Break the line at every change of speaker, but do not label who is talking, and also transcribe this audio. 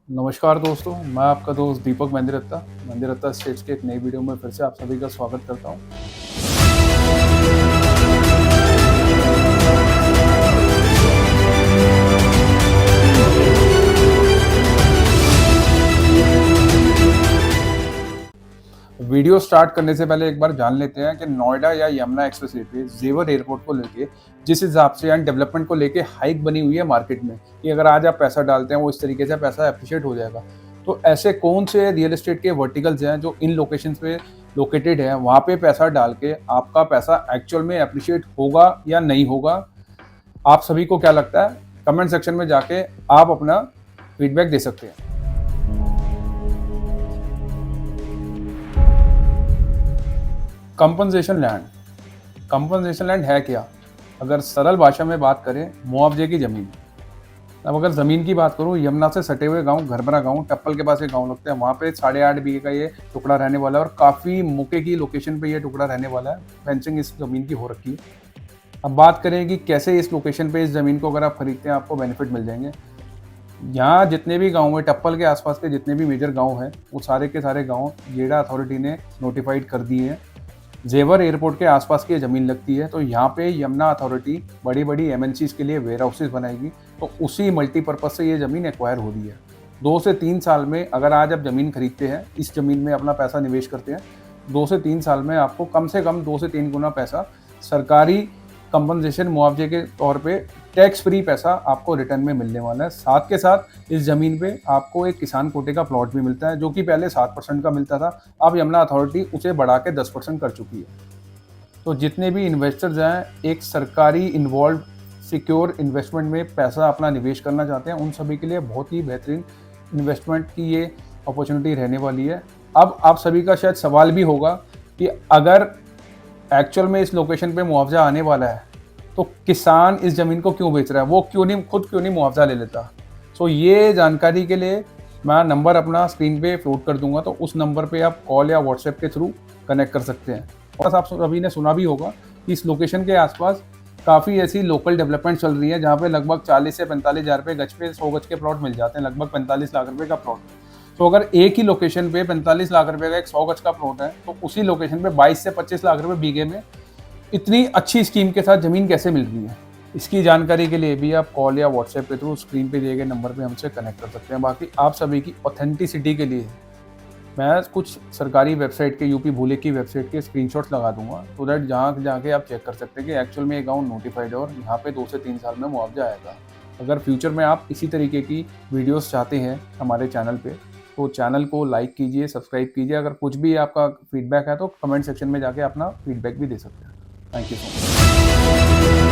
नमस्कार दोस्तों, मैं आपका दोस्त दीपक मेहंदी रत्ता स्टेट्स के एक नई वीडियो में फिर से आप सभी का स्वागत करता हूं। वीडियो स्टार्ट करने से पहले एक बार जान लेते हैं कि नोएडा या यमुना एक्सप्रेस वे पे जेवर एयरपोर्ट को लेके जिस हिसाब से एंड डेवलपमेंट को लेके हाइक बनी हुई है मार्केट में कि अगर आज आप पैसा डालते हैं वो इस तरीके से पैसा एप्रिशिएट हो जाएगा। तो ऐसे कौन से रियल एस्टेट के वर्टिकल्स हैं जो इन लोकेशंस पे लोकेटेड है, वहाँ पे पैसा डाल के आपका पैसा एक्चुअल में एप्रिशिएट होगा या नहीं होगा? आप सभी को क्या लगता है? कमेंट सेक्शन में जाके आप अपना फीडबैक दे सकते हैं। कंपनसेशन लैंड है क्या? अगर सरल भाषा में बात करें, मुआवजे की ज़मीन। अब अगर ज़मीन की बात करूं, यमुना से सटे हुए गांव, घरबरा गांव, टप्पल के पास एक गांव लगता है, वहाँ पे 8.5 बीघे का ये टुकड़ा रहने वाला है और काफ़ी मौके की लोकेशन पे ये टुकड़ा रहने वाला है। फेंसिंग इस ज़मीन की हो रखी है। अब बात करें कि कैसे इस लोकेशन पे इस ज़मीन को अगर आप खरीदते हैं आपको बेनिफिट मिल जाएंगे। यहाँ जितने भी गाँव हैं, टप्पल के आसपास के जितने भी मेजर गाँव हैं, वो सारे के सारे गाँव गेडा अथॉरिटी ने नोटिफाइड कर दिए हैं। जेवर एयरपोर्ट के आसपास की ज़मीन लगती है, तो यहाँ पे यमुना अथॉरिटी बड़ी बड़ी एमएनसीज के लिए वेयर हाउसेज बनाएगी, तो उसी मल्टीपर्पज़ से ये ज़मीन एक्वायर हो रही है। 2 से 3 साल में अगर आज आप ज़मीन खरीदते हैं, इस ज़मीन में अपना पैसा निवेश करते हैं, 2 से 3 साल में आपको कम से कम 2 से 3 गुना पैसा सरकारी कंपनसेशन मुआवजे के तौर पे टैक्स फ्री पैसा आपको रिटर्न में मिलने वाला है। साथ के साथ इस ज़मीन पे आपको एक किसान कोटे का प्लॉट भी मिलता है, जो कि पहले 7% का मिलता था, अब यमुना अथॉरिटी उसे बढ़ा के 10% कर चुकी है। तो जितने भी इन्वेस्टर्स हैं, एक सरकारी इन्वॉल्व सिक्योर इन्वेस्टमेंट में पैसा अपना निवेश करना चाहते हैं, उन सभी के लिए बहुत ही बेहतरीन इन्वेस्टमेंट की ये अपॉर्चुनिटी रहने वाली है। अब आप सभी का शायद सवाल भी होगा कि अगर एक्चुअल में इस लोकेशन पे मुआवजा आने वाला है तो किसान इस ज़मीन को क्यों बेच रहा है, वो क्यों नहीं मुआवजा ले लेता। सो ये जानकारी के लिए मैं नंबर अपना स्क्रीन पे फ्लोट कर दूंगा, तो उस नंबर पे आप कॉल या व्हाट्सएप के थ्रू कनेक्ट कर सकते हैं। और आप सभी ने सुना भी होगा कि इस लोकेशन के आसपास काफ़ी ऐसी लोकल डेवलपमेंट चल रही है जहाँ पे लगभग 40 से 45 हज़ार रुपये गज पे 100 गज के प्लॉट मिल जाते हैं, लगभग 45 लाख रुपये का प्लॉट। तो अगर एक ही लोकेशन पे 45 लाख रुपए का एक 100 गज का प्लॉट है, तो उसी लोकेशन पे 22 से 25 लाख रुपए बीघे में इतनी अच्छी स्कीम के साथ ज़मीन कैसे मिल रही है? इसकी जानकारी के लिए भी आप कॉल या व्हाट्सएप के थ्रू स्क्रीन पे दिए गए नंबर पे हमसे कनेक्ट कर सकते हैं। बाकी आप सभी की ऑथेंटिसिटी के लिए मैं कुछ सरकारी वेबसाइट के, यूपी भूले की वेबसाइट के स्क्रीनशॉट्स लगा दूंगा, तो दैट जहाँ जाके आप चेक कर सकते हैं कि एक्चुअल में ये गाँव नोटिफाइड है और यहाँ पे 2 से 3 साल में मुआवजा आएगा। अगर फ्यूचर में आप इसी तरीके की वीडियोस चाहते हैं हमारे चैनल पे, तो चैनल को लाइक कीजिए, सब्सक्राइब कीजिए। अगर कुछ भी आपका फीडबैक है तो कमेंट सेक्शन में जाके अपना फीडबैक भी दे सकते हैं। Thank you so much.